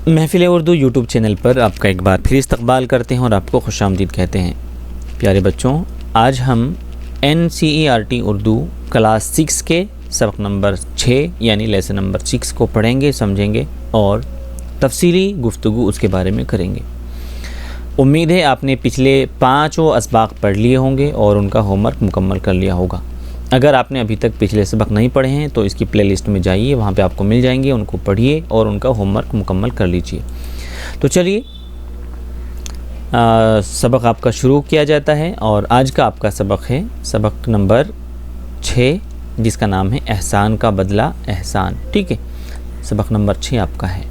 महफ़िल Urdu YouTube channel पर आपका एक बार फिर इस्तकबाल करते हैं और आपको खुशामदीद कहते हैं। प्यारे बच्चों, आज हम NCERT उर्दू क्लास 6 के सबक नंबर 6 यानी लेसन नंबर 6 को पढ़ेंगे, समझेंगे और तफसीली गुफ्तगू उसके बारे में करेंगे। उम्मीद है आपने पिछले 5 असबाक पढ़ लिए होंगे और उनका होमवर्क मुकम्मल कर लिया होगा। अगर आपने अभी तक पिछले सबक नहीं पढ़े हैं तो इसकी प्लेलिस्ट में जाइए, वहाँ पे आपको मिल जाएंगे, उनको पढ़िए और उनका होमवर्क मुकम्मल कर लीजिए। तो चलिए सबक आपका शुरू किया जाता है और आज का आपका सबक है सबक नंबर 6 जिसका नाम है एहसान का बदला एहसान। ठीक है, सबक नंबर 6 आपका है।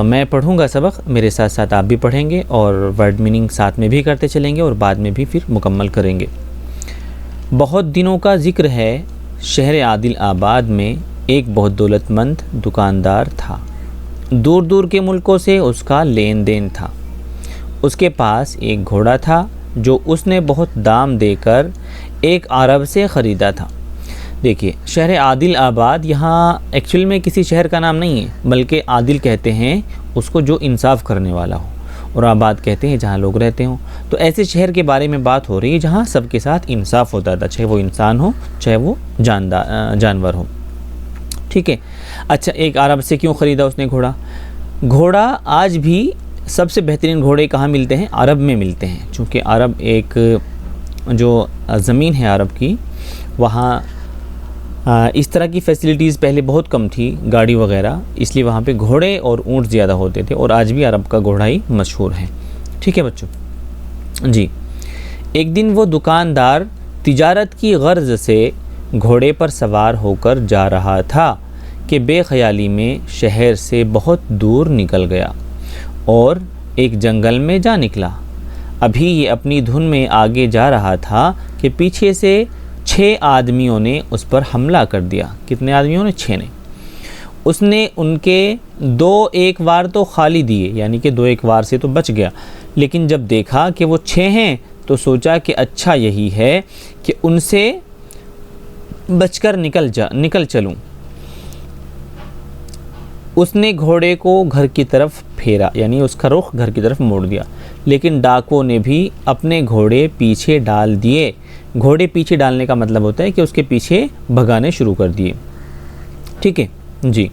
मैं पढ़ूंगा सबक, मेरे साथ साथ आप भी पढ़ेंगे और वर्ड मीनिंग साथ में भी करते चलेंगे और बाद में भी फिर मुकम्मल करेंगे। बहुत दिनों का ज़िक्र है, शहर आदिल आबाद में एक बहुत दौलतमंद दुकानदार था। दूर दूर के मुल्कों से उसका लेन देन था। उसके पास एक घोड़ा था जो उसने बहुत दाम देकर एक अरब से ख़रीदा था। देखिए, शहर आदिल आबाद यहाँ एक्चुअल में किसी शहर का नाम नहीं है, बल्कि आदिल कहते हैं उसको जो इंसाफ करने वाला हो, और आबाद कहते हैं जहाँ लोग रहते हों। तो ऐसे शहर के बारे में बात हो रही है जहाँ सबके साथ इंसाफ होता था, चाहे वो इंसान हो चाहे वो जानवर हो। ठीक है, अच्छा, एक अरब से क्यों ख़रीदा उसने घोड़ा? घोड़ा आज भी सबसे बेहतरीन घोड़े कहाँ मिलते हैं? अरब में मिलते हैं। चूँकि अरब एक जो ज़मीन है अरब की, वहाँ इस तरह की फैसिलिटीज़ पहले बहुत कम थी, गाड़ी वगैरह, इसलिए वहाँ पे घोड़े और ऊँट ज़्यादा होते थे और आज भी अरब का घोड़ा ही मशहूर है। ठीक है बच्चों जी। एक दिन वो दुकानदार तिजारत की गर्ज से घोड़े पर सवार होकर जा रहा था कि बेख्याली में शहर से बहुत दूर निकल गया और एक जंगल में जा निकला। अभी ये अपनी धुन में आगे जा रहा था कि पीछे से 6 आदमियों ने उस पर हमला कर दिया। कितने आदमियों ने? 6 ने। उसने उनके 2 एक वार तो खाली दिए, यानी कि 2 एक वार से तो बच गया, लेकिन जब देखा कि वो 6 हैं तो सोचा कि अच्छा यही है कि उनसे बचकर निकल चलूं। उसने घोड़े को घर की तरफ फेरा, यानी उसका रुख घर की तरफ मोड़ दिया, लेकिन डाकुओं ने भी अपने घोड़े पीछे डाल दिए। घोड़े पीछे डालने का मतलब होता है कि उसके पीछे भगाने शुरू कर दिए। ठीक है जी।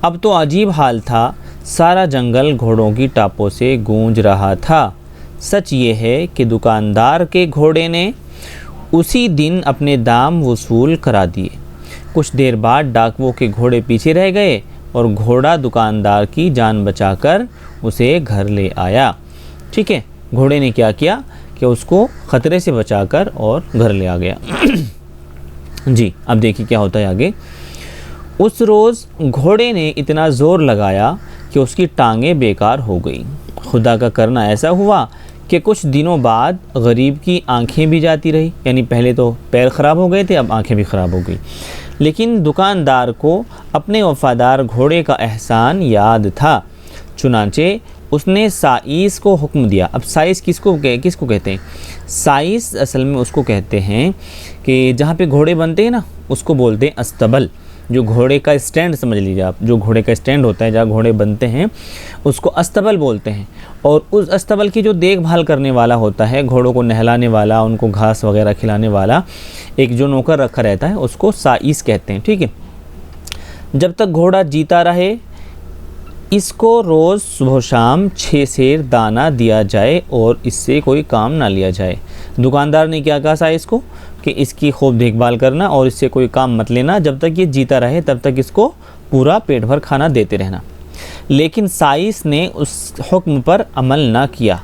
अब तो अजीब हाल था, सारा जंगल घोड़ों की टापों से गूंज रहा था। सच ये है कि दुकानदार के घोड़े ने उसी दिन अपने दाम वसूल करा दिए। कुछ देर बाद डाकुओं के घोड़े पीछे रह गए और घोड़ा दुकानदार की जान बचाकर उसे घर ले आया। ठीक है, घोड़े ने क्या किया कि उसको ख़तरे से बचाकर और घर ले आ गया। जी, अब देखिए क्या होता है आगे। उस रोज़ घोड़े ने इतना ज़ोर लगाया कि उसकी टांगें बेकार हो गई। खुदा का करना ऐसा हुआ कि कुछ दिनों बाद गरीब की आंखें भी जाती रही, यानी पहले तो पैर ख़राब हो गए थे, अब आंखें भी ख़राब हो गई। लेकिन दुकानदार को अपने वफ़ादार घोड़े का एहसान याद था, चुनांचे उसने साइस को हुक्म दिया। अब साइस किसको कहते हैं? साइस असल में उसको कहते हैं कि जहाँ पे घोड़े बनते हैं ना, उसको बोलते हैं अस्तबल। जो घोड़े का स्टैंड समझ लीजिए आप, जो घोड़े का स्टैंड होता है जहाँ घोड़े बनते हैं उसको अस्तबल बोलते हैं। और उस अस्तबल की जो देखभाल करने वाला होता है, घोड़ों को नहलाने वाला, उनको घास वगैरह खिलाने वाला एक जो नौकर रखा रहता है, उसको साइस कहते हैं। ठीक है, जब तक घोड़ा जीता रहे इसको रोज़ सुबह शाम 6 सेर दाना दिया जाए और इससे कोई काम ना लिया जाए। दुकानदार ने क्या कहा साइस को कि इसकी खूब देखभाल करना और इससे कोई काम मत लेना, जब तक ये जीता रहे तब तक इसको पूरा पेट भर खाना देते रहना। लेकिन साइस ने उस हुक्म पर अमल ना किया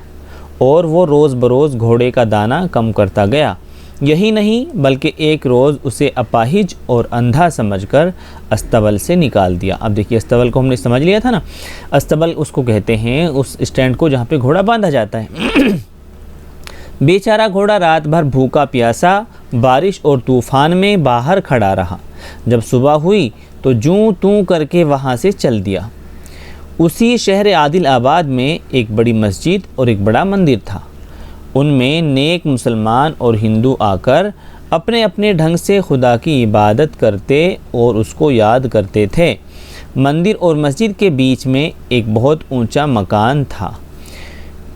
और वो रोज़ बरोज़ घोड़े का दाना कम करता गया। यही नहीं बल्कि एक रोज़ उसे अपाहिज और अंधा समझकर अस्तबल से निकाल दिया। अब देखिए, अस्तबल को हमने समझ लिया था ना, अस्तबल उसको कहते हैं उस स्टैंड को जहाँ पे घोड़ा बांधा जाता है। बेचारा घोड़ा रात भर भूखा प्यासा बारिश और तूफ़ान में बाहर खड़ा रहा। जब सुबह हुई तो जूं तूं करके वहाँ से चल दिया। उसी शहर आदिल आबाद में एक बड़ी मस्जिद और एक बड़ा मंदिर था। उनमें नेक मुसलमान और हिंदू आकर अपने अपने ढंग से खुदा की इबादत करते और उसको याद करते थे। मंदिर और मस्जिद के बीच में एक बहुत ऊंचा मकान था।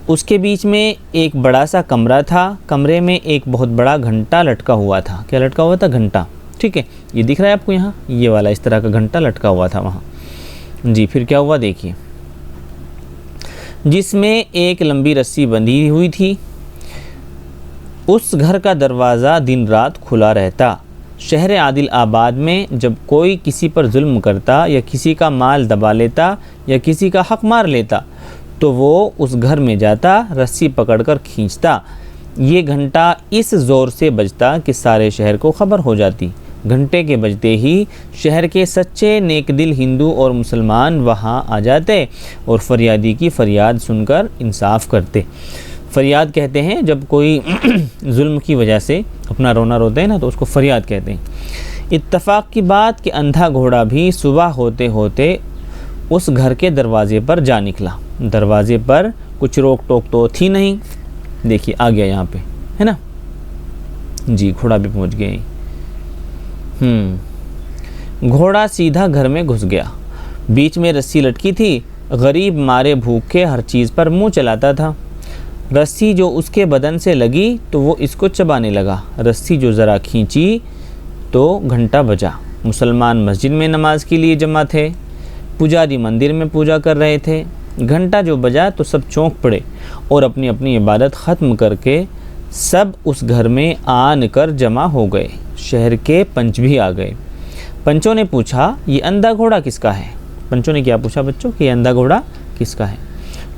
उसके बीच में एक बड़ा सा कमरा था। कमरे में एक बहुत बड़ा घंटा लटका हुआ था। क्या लटका हुआ था? घंटा। ठीक है, ये दिख रहा है आपको यहाँ, ये वाला इस तरह का घंटा लटका हुआ था वहाँ जी। फिर क्या हुआ देखिए, जिसमें एक लंबी रस्सी बंधी हुई थी। उस घर का दरवाज़ा दिन रात खुला रहता। शहर आदिल आबाद में जब कोई किसी पर जुल्म करता या किसी का माल दबा लेता या किसी का हक मार लेता तो वो उस घर में जाता, रस्सी पकड़कर खींचता। ये घंटा इस ज़ोर से बजता कि सारे शहर को खबर हो जाती। घंटे के बजते ही शहर के सच्चे नेकदिल हिंदू और मुसलमान वहाँ आ जाते और फरियादी की फरियाद सुनकर इंसाफ करते। फरियाद कहते हैं जब कोई जुल्म की वजह से अपना रोना रोते हैं ना, तो उसको फरियाद कहते हैं। इत्तफाक की बात कि अंधा घोड़ा भी सुबह होते होते उस घर के दरवाजे पर जा निकला। दरवाजे पर कुछ रोक टोक तो थी नहीं। देखिए आ गया यहाँ पे, है ना जी, घोड़ा भी पहुँच गया। घोड़ा सीधा घर में घुस गया। बीच में रस्सी लटकी थी। गरीब मारे भूखे हर चीज़ पर मुंह चलाता था। रस्सी जो उसके बदन से लगी तो वो इसको चबाने लगा। रस्सी जो ज़रा खींची तो घंटा बजा। मुसलमान मस्जिद में नमाज के लिए जमा थे। पुजारी मंदिर में पूजा कर रहे थे। घंटा जो बजा तो सब चौंक पड़े और अपनी अपनी इबादत ख़त्म करके सब उस घर में आन कर जमा हो गए। शहर के पंच भी आ गए। पंचों ने पूछा, ये अंधा घोड़ा किसका है? पंचों ने क्या पूछा बच्चों कि ये अंधा घोड़ा किसका है?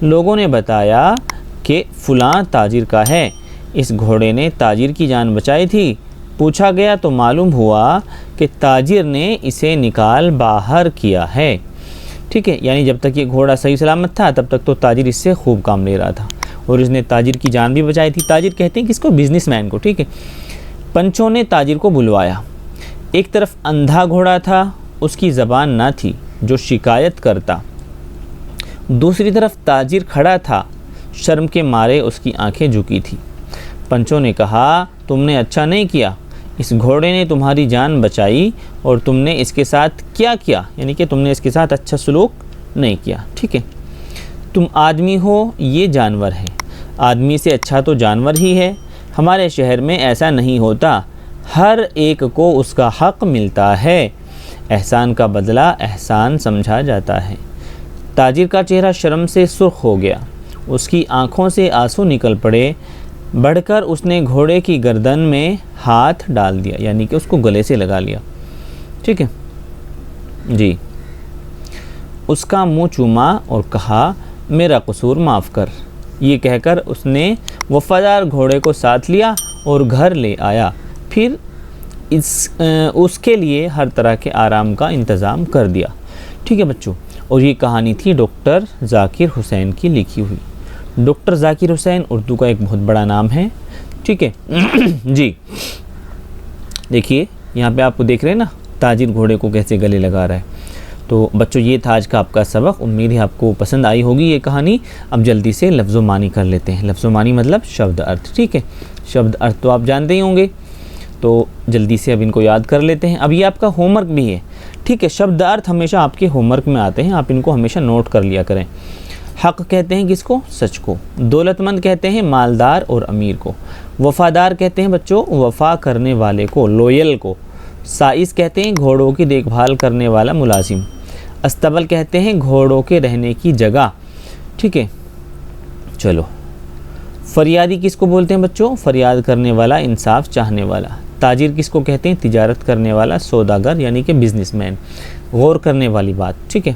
लोगों ने बताया कि फलां ताजिर का है। इस घोड़े ने ताजिर की जान बचाई थी। पूछा गया तो मालूम हुआ कि ताजिर ने इसे निकाल बाहर किया है। ठीक है, यानी जब तक ये घोड़ा सही सलामत था तब तक तो ताजिर इससे खूब काम ले रहा था और इसने ताजिर की जान भी बचाई थी। ताजिर कहते हैं किसको? बिजनेसमैन को। ठीक है, पंचों ने ताजिर को बुलवाया। एक तरफ अंधा घोड़ा था, उसकी ज़बान ना थी जो शिकायत करता। दूसरी तरफ ताजिर खड़ा था, शर्म के मारे उसकी आंखें झुकी थी। पंचों ने कहा, तुमने अच्छा नहीं किया। इस घोड़े ने तुम्हारी जान बचाई और तुमने इसके साथ क्या किया? यानी कि तुमने इसके साथ अच्छा सलूक नहीं किया। ठीक है, तुम आदमी हो, ये जानवर है। आदमी से अच्छा तो जानवर ही है। हमारे शहर में ऐसा नहीं होता। हर एक को उसका हक मिलता है। एहसान का बदला एहसान समझा जाता है। ताजिर का चेहरा शर्म से सुर्ख हो गया। उसकी आंखों से आंसू निकल पड़े। बढ़कर उसने घोड़े की गर्दन में हाथ डाल दिया, यानी कि उसको गले से लगा लिया। ठीक है जी, उसका मुंह चूमा और कहा, मेरा कसूर माफ़ कर। ये कहकर उसने वफादार घोड़े को साथ लिया और घर ले आया। फिर उसके लिए हर तरह के आराम का इंतज़ाम कर दिया। ठीक है बच्चों, और ये कहानी थी डॉक्टर ज़ाकिर हुसैन की लिखी हुई। डॉक्टर ज़ाकिर हुसैन उर्दू का एक बहुत बड़ा नाम है। ठीक है जी, देखिए यहाँ पे आपको देख रहे हैं ना, ताजिर घोड़े को कैसे गले लगा रहा है। तो बच्चों ये था आज का आपका सबक। उम्मीद है आपको पसंद आई होगी ये कहानी। अब जल्दी से लफ्ज़ मानी कर लेते हैं। लफ्ज़ मानी मतलब शब्द अर्थ। ठीक है, शब्द अर्थ तो आप जानते ही होंगे, तो जल्दी से अब इनको याद कर लेते हैं। अब ये आपका होमवर्क भी है। ठीक है, शब्द अर्थ हमेशा आपके होमवर्क में आते हैं, आप इनको हमेशा नोट कर लिया करें। हक कहते हैं किसको? सच को। दौलतमंद कहते हैं मालदार और अमीर को। वफ़ादार कहते हैं बच्चों वफ़ा करने वाले को, लोयल को। साइस कहते हैं घोड़ों की देखभाल करने वाला मुलाजिम। अस्तबल कहते हैं घोड़ों के रहने की जगह। ठीक है, चलो। फरियादी किसको बोलते हैं बच्चों? फरियाद करने वाला, इंसाफ चाहने वाला। ताजिर किसको कहते हैं? तिजारत करने वाला, सौदागर यानी कि बिजनेसमैन। गौर करने वाली बात। ठीक है,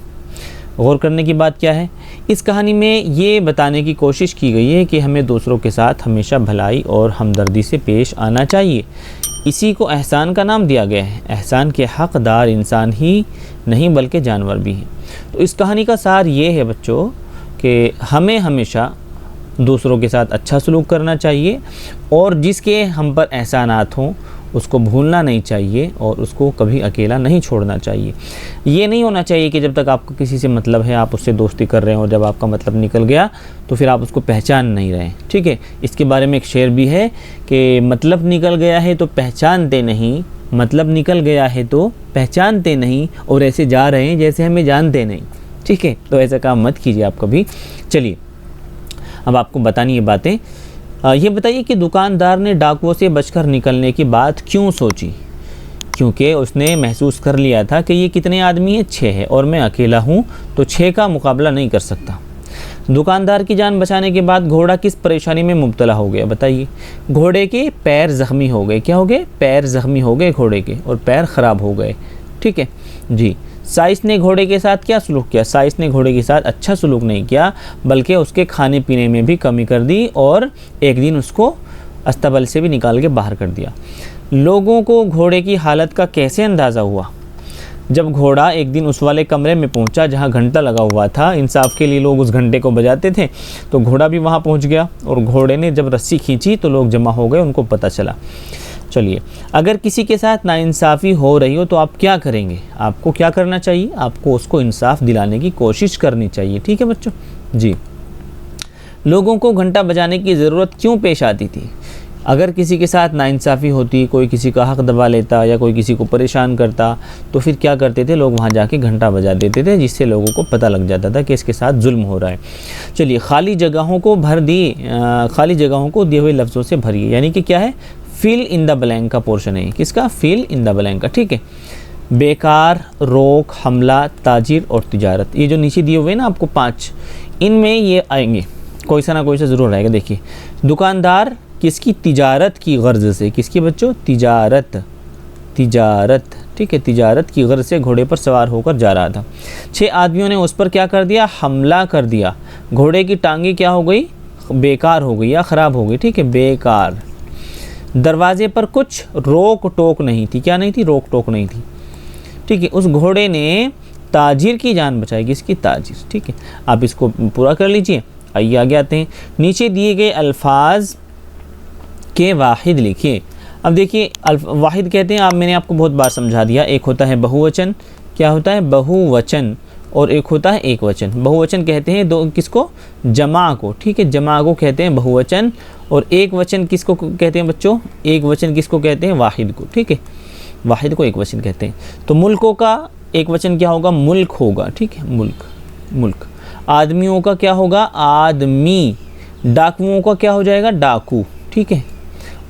गौर करने की बात क्या है? इस कहानी में ये बताने की कोशिश की गई है कि हमें दूसरों के साथ हमेशा भलाई और हमदर्दी से पेश आना चाहिए। इसी को एहसान का नाम दिया गया है। एहसान के हक़दार इंसान ही नहीं बल्कि जानवर भी हैं। तो इस कहानी का सार ये है बच्चों कि हमें हमेशा दूसरों के साथ अच्छा सलूक करना चाहिए और जिसके हम पर एहसानात हों उसको भूलना नहीं चाहिए और उसको कभी अकेला नहीं छोड़ना चाहिए। ये नहीं होना चाहिए कि जब तक आपको किसी से मतलब है आप उससे दोस्ती कर रहे हो, जब आपका मतलब निकल गया तो फिर आप उसको पहचान नहीं रहे। ठीक है, इसके बारे में एक शेर भी है कि मतलब निकल गया है तो पहचानते नहीं, मतलब निकल गया है तो पहचानते नहीं और ऐसे जा रहे हैं जैसे हमें जानते नहीं। ठीक है, तो ऐसा काम मत कीजिए आप कभी। चलिए अब आपको बतानी ये बातें। ये बताइए कि दुकानदार ने डाकुओं से बचकर निकलने की बात क्यों सोची? क्योंकि उसने महसूस कर लिया था कि ये कितने आदमी हैं, 6 है, और मैं अकेला हूँ तो 6 का मुकाबला नहीं कर सकता। दुकानदार की जान बचाने के बाद घोड़ा किस परेशानी में मुब्तला हो गया बताइए? घोड़े के पैर ज़ख्मी हो गए। क्या हो गए? पैर ज़ख्मी हो गए घोड़े के, और पैर ख़राब हो गए। ठीक है जी। साइस ने घोड़े के साथ क्या सलूक किया? साइस ने घोड़े के साथ अच्छा सलूक नहीं किया, बल्कि उसके खाने पीने में भी कमी कर दी और एक दिन उसको अस्तबल से भी निकाल के बाहर कर दिया। लोगों को घोड़े की हालत का कैसे अंदाज़ा हुआ? जब घोड़ा एक दिन उस वाले कमरे में पहुंचा जहां घंटा लगा हुआ था, इंसाफ के लिए लोग उस घंटे को बजाते थे, तो घोड़ा भी वहां पहुंच गया और घोड़े ने जब रस्सी खींची तो लोग जमा हो गए, उनको पता चला। चलिए, अगर किसी के साथ नाइंसाफ़ी हो रही हो तो आप क्या करेंगे? आपको क्या करना चाहिए? आपको उसको इंसाफ दिलाने की कोशिश करनी चाहिए। ठीक है बच्चों जी। लोगों को घंटा बजाने की ज़रूरत क्यों पेश आती थी? अगर किसी के साथ नाइंसाफ़ी होती, कोई किसी का हक़ दबा लेता या कोई किसी को परेशान करता, तो फिर क्या करते थे लोग? वहाँ जाके घंटा बजा देते थे, जिससे लोगों को पता लग जाता था कि इसके साथ जुल्म हो रहा है। चलिए, खाली जगहों को दिए हुए लफ्ज़ों से भरिए, यानी कि क्या है? फिल इन द ब्लैंक का पोर्शन है। किसका? फिल इन द ब्लैंक का। ठीक है। बेकार, रोक, हमला, ताजिर और तिजारत, ये जो नीचे दिए हुए ना आपको 5, इनमें ये आएंगे, कोई सा ना कोई सा ज़रूर आएगा। देखिए, दुकानदार किसकी? तिजारत की गर्ज से। किसकी बच्चों? तिजारत। ठीक है, तिजारत की गर्ज से घोड़े पर सवार होकर जा रहा था। 6 आदमियों ने उस पर क्या कर दिया? हमला कर दिया। घोड़े की टांगी क्या हो गई? बेकार हो गई या ख़राब हो गई। ठीक है, बेकार। दरवाजे पर कुछ रोक टोक नहीं थी। क्या नहीं थी? रोक टोक नहीं थी। ठीक है, उस घोड़े ने ताजिर की जान बचाई। किसकी? ताजिर। ठीक है, आप इसको पूरा कर लीजिए। आइए आगे आते हैं। नीचे दिए गए अल्फाज के वाहिद लिखिए। अब देखिए, वाहिद कहते हैं, मैंने आपको बहुत बार समझा दिया, एक होता है बहुवचन। क्या होता है? बहुवचन। और एक होता है एक वचन। बहुवचन कहते हैं दो, किसको? जमा को। ठीक है, जमा को कहते हैं बहुवचन। और एक वचन किसको कहते हैं बच्चों? एक वचन किसको कहते हैं? वाहिद को। ठीक है, वाहिद को एक वचन कहते हैं। तो मुल्कों का एक वचन क्या होगा? मुल्क होगा। ठीक है, मुल्क। आदमियों का क्या होगा? आदमी। डाकुओं का क्या हो जाएगा? डाकू। ठीक है,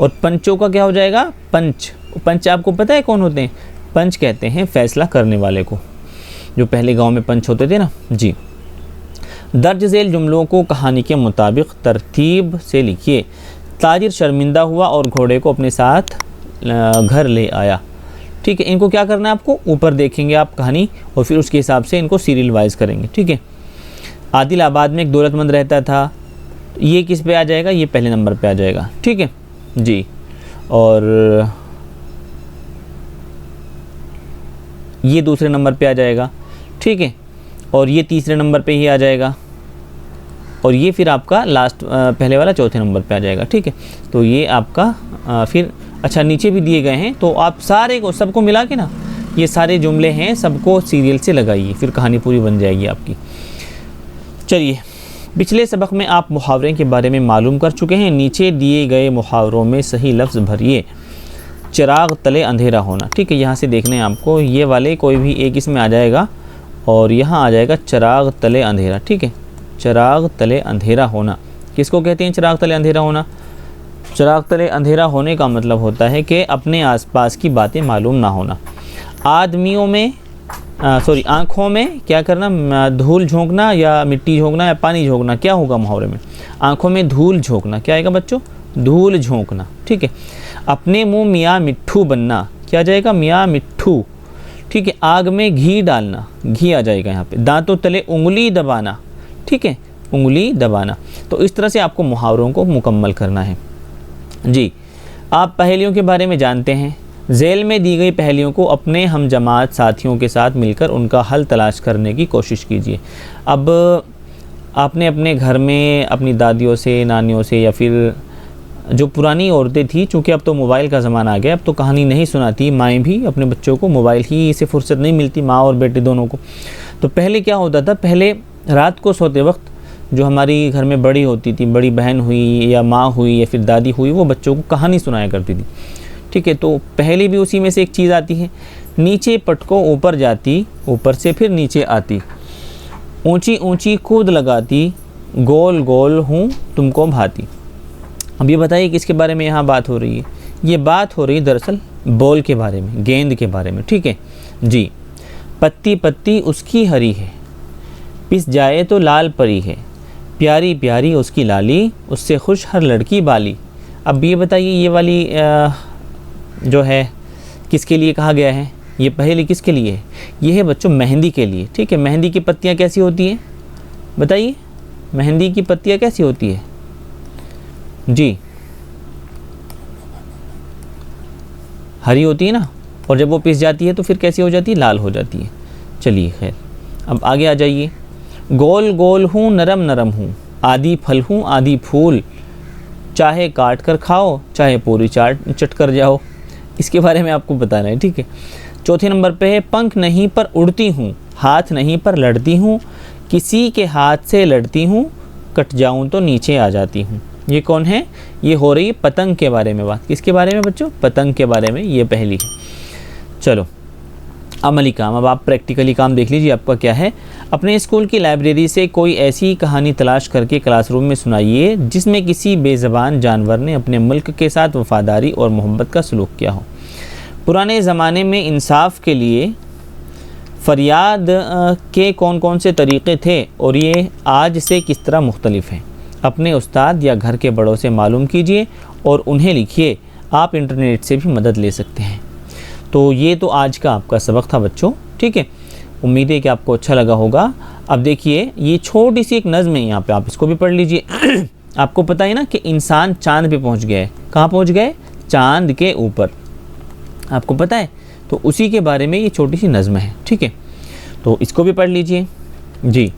और पंचों का क्या हो जाएगा? पंच। पंच आपको पता है कौन होते हैं? पंच कहते हैं फैसला करने वाले को, जो पहले गांव में पंच होते थे ना जी। दर्ज झेल जुमलों को कहानी के मुताबिक तरतीब से लिखिए। ताजिर शर्मिंदा हुआ और घोड़े को अपने साथ घर ले आया। ठीक है, इनको क्या करना है आपको? ऊपर देखेंगे आप कहानी और फिर उसके हिसाब से इनको सीरियल वाइज करेंगे। ठीक है। आदिलाबाद में एक दौलतमंद रहता था। ये किस पे आ जाएगा? ये पहले नंबर पे आ जाएगा। ठीक है जी। और ये दूसरे नंबर पे आ जाएगा। ठीक है, और ये तीसरे नंबर पे ही आ जाएगा, और ये फिर आपका लास्ट पहले वाला चौथे नंबर पे आ जाएगा। ठीक है, तो ये आपका फिर अच्छा नीचे भी दिए गए हैं, तो आप सारे को सबको मिला के ना, ये सारे जुमले हैं, सबको सीरियल से लगाइए, फिर कहानी पूरी बन जाएगी आपकी। चलिए, पिछले सबक में आप मुहावरे के बारे में मालूम कर चुके हैं। नीचे दिए गए मुहावरों में सही लफ्ज़ भरिए। चिराग तले अंधेरा होना। ठीक है, यहाँ से देखने हैं आपको, ये वाले कोई भी एक इसमें आ जाएगा और यहाँ आ जाएगा चिराग तले अंधेरा। ठीक है, चिराग तले अंधेरा होना किसको कहते हैं? चिराग तले अंधेरा होना। चिराग तले अंधेरा होने का मतलब होता है कि अपने आसपास की बातें मालूम ना होना। आदमियों में आँखों में क्या करना? धूल झोंकना या मिट्टी झोंकना या पानी झोंकना, क्या होगा मुहावरे में? आँखों में धूल झोंकना। क्या आएगा बच्चों? धूल झोंकना। ठीक है। अपने मुंह मियाँ मिट्ठू बनना, क्या जाएगा? मियाँ मिट्ठू। ठीक है। आग में घी डालना, घी आ जाएगा यहाँ पे। दांतों तले उंगली दबाना। ठीक है, उंगली दबाना। तो इस तरह से आपको मुहावरों को मुकम्मल करना है जी। आप पहेलियों के बारे में जानते हैं। झेल में दी गई पहेलियों को अपने हम जमात साथियों के साथ मिलकर उनका हल तलाश करने की कोशिश कीजिए। अब आपने अपने घर में अपनी दादियों से, नानियों से, या फिर जो पुरानी औरतें थी, चूँकि अब तो मोबाइल का ज़माना आ गया, अब तो कहानी नहीं सुनाती माएँ भी अपने बच्चों को, मोबाइल ही से फुर्सत नहीं मिलती माँ और बेटे दोनों को। तो पहले क्या होता था? पहले रात को सोते वक्त जो हमारी घर में बड़ी होती थी, बड़ी बहन हुई या माँ हुई या फिर दादी हुई, वो बच्चों को कहानी सुनाया करती थी। ठीक है, तो पहली भी उसी में से एक चीज़ आती है। नीचे पटको ऊपर जाती, ऊपर से फिर नीचे आती, ऊंची ऊंची कूद लगाती, गोल गोल हूँ तुमको भाती। अब ये बताइए किसके बारे में यहाँ बात हो रही है? ये बात हो रही है दरअसल बॉल के बारे में, गेंद के बारे में। ठीक है जी। पत्ती पत्ती उसकी हरी है, पिस जाए तो लाल परी है, प्यारी प्यारी उसकी लाली, उससे खुश हर लड़की बाली। अब ये बताइए ये वाली जो है किसके लिए कहा गया है? ये पहेली किसके लिए है? ये है बच्चों मेहंदी के लिए। ठीक है, मेहंदी की पत्तियाँ कैसी होती हैं बताइए? मेहंदी की पत्तियाँ कैसी होती है जी? हरी होती है ना, और जब वो पिस जाती है तो फिर कैसी हो जाती है? लाल हो जाती है। चलिए खैर, अब आगे आ जाइए। गोल गोल हूँ नरम नरम हूँ, आधी फल हूँ आधी फूल, चाहे काट कर खाओ चाहे पूरी चट कर जाओ। इसके बारे में आपको बताना है। ठीक है, चौथे नंबर पे है पंख नहीं पर उड़ती हूँ, हाथ नहीं पर लड़ती हूँ, किसी के हाथ से लड़ती हूँ, कट जाऊँ तो नीचे आ जाती हूँ। ये कौन है? ये हो रही है पतंग के बारे में बात। किसके बारे में बच्चों? पतंग के बारे में ये पहेली है। चलो अमली काम, अब आप प्रैक्टिकली काम देख लीजिए आपका क्या है। अपने स्कूल की लाइब्रेरी से कोई ऐसी कहानी तलाश करके क्लासरूम में सुनाइए जिसमें किसी बेज़बान जानवर ने अपने मुल्क के साथ वफादारी और मोहब्बत का सलूक किया हो। पुराने ज़माने में इंसाफ के लिए फरियाद के कौन कौन से तरीक़े थे और ये आज से किस तरह मुख्तलिफ हैं? अपने उस्ताद या घर के बड़ों से मालूम कीजिए और उन्हें लिखिए। आप इंटरनेट से भी मदद ले सकते हैं। तो ये तो आज का आपका सबक था बच्चों। ठीक है, उम्मीद है कि आपको अच्छा लगा होगा। अब देखिए ये छोटी सी एक नज़्म है यहाँ पे, आप इसको भी पढ़ लीजिए। आपको पता है ना कि इंसान चांद पे पहुँच गए। कहाँ पहुँच गए? चांद के ऊपर, आपको पता है। तो उसी के बारे में ये छोटी सी नज़्म है। ठीक है, तो इसको भी पढ़ लीजिए जी।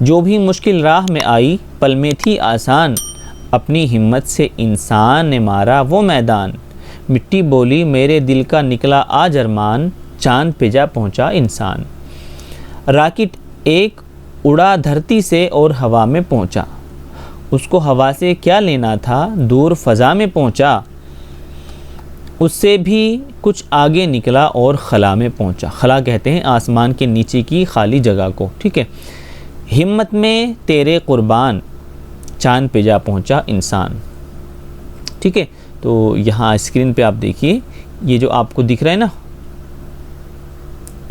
जो भी मुश्किल राह में आई पल में थी आसान, अपनी हिम्मत से इंसान ने मारा वो मैदान, मिट्टी बोली मेरे दिल का निकला आज अरमान, चांद पे जा पहुंचा इंसान। राकेट एक उड़ा धरती से और हवा में पहुंचा, उसको हवा से क्या लेना था, दूर फ़ज़ा में पहुंचा, उससे भी कुछ आगे निकला और खला में पहुंचा। खला कहते हैं आसमान के नीचे की खाली जगह को। ठीक है, हिम्मत में तेरे कुर्बान, चांद पे जा पहुंचा इंसान। ठीक है, तो यहाँ स्क्रीन पे आप देखिए ये जो आपको दिख रहा है ना,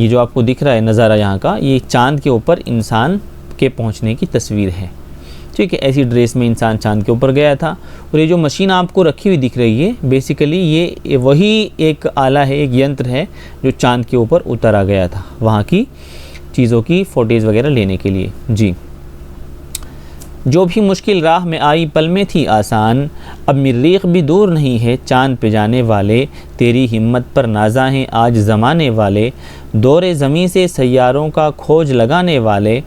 ये जो आपको दिख रहा है नज़ारा यहाँ का, ये चांद के ऊपर इंसान के पहुँचने की तस्वीर है। ठीक है, ऐसी ड्रेस में इंसान चांद के ऊपर गया था। और ये जो मशीन आपको रखी हुई दिख रही है, बेसिकली ये वही एक आला है, एक यंत्र है जो चांद के ऊपर उतारा गया था वहाँ की चीज़ों की फ़ोटेज वगैरह लेने के लिए जी। जो भी मुश्किल राह में आई पल में थी आसान, अब मरीख भी दूर नहीं है चांद पे जाने वाले, तेरी हिम्मत पर नाज़ा हैं आज ज़माने वाले, दौरे ज़मीं से सैयारों का खोज लगाने वाले,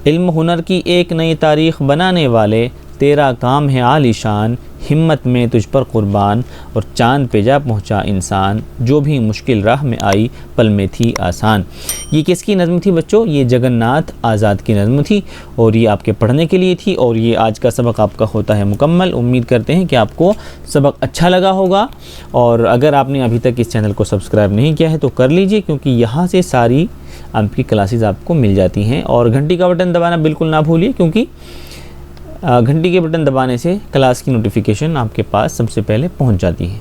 इल्म हुनर की एक नई तारीख़ बनाने वाले, तेरा काम है आलीशान, हिम्मत में तुझ पर कुर्बान, और चांद पे जा पहुंचा इंसान, जो भी मुश्किल राह में आई पल में थी आसान। ये किसकी नज़्म थी बच्चों? ये जगन्नाथ आज़ाद की नज़्म थी और ये आपके पढ़ने के लिए थी। और ये आज का सबक आपका होता है मुकम्मल। उम्मीद करते हैं कि आपको सबक अच्छा लगा होगा। और अगर आपने अभी तक इस चैनल को सब्सक्राइब नहीं किया है तो कर लीजिए, क्योंकि यहाँ से सारी आपकी क्लासेस आपको मिल जाती हैं। और घंटी का बटन दबाना बिल्कुल ना भूलिए, क्योंकि घंटी के बटन दबाने से क्लास की नोटिफिकेशन आपके पास सबसे पहले पहुंच जाती है।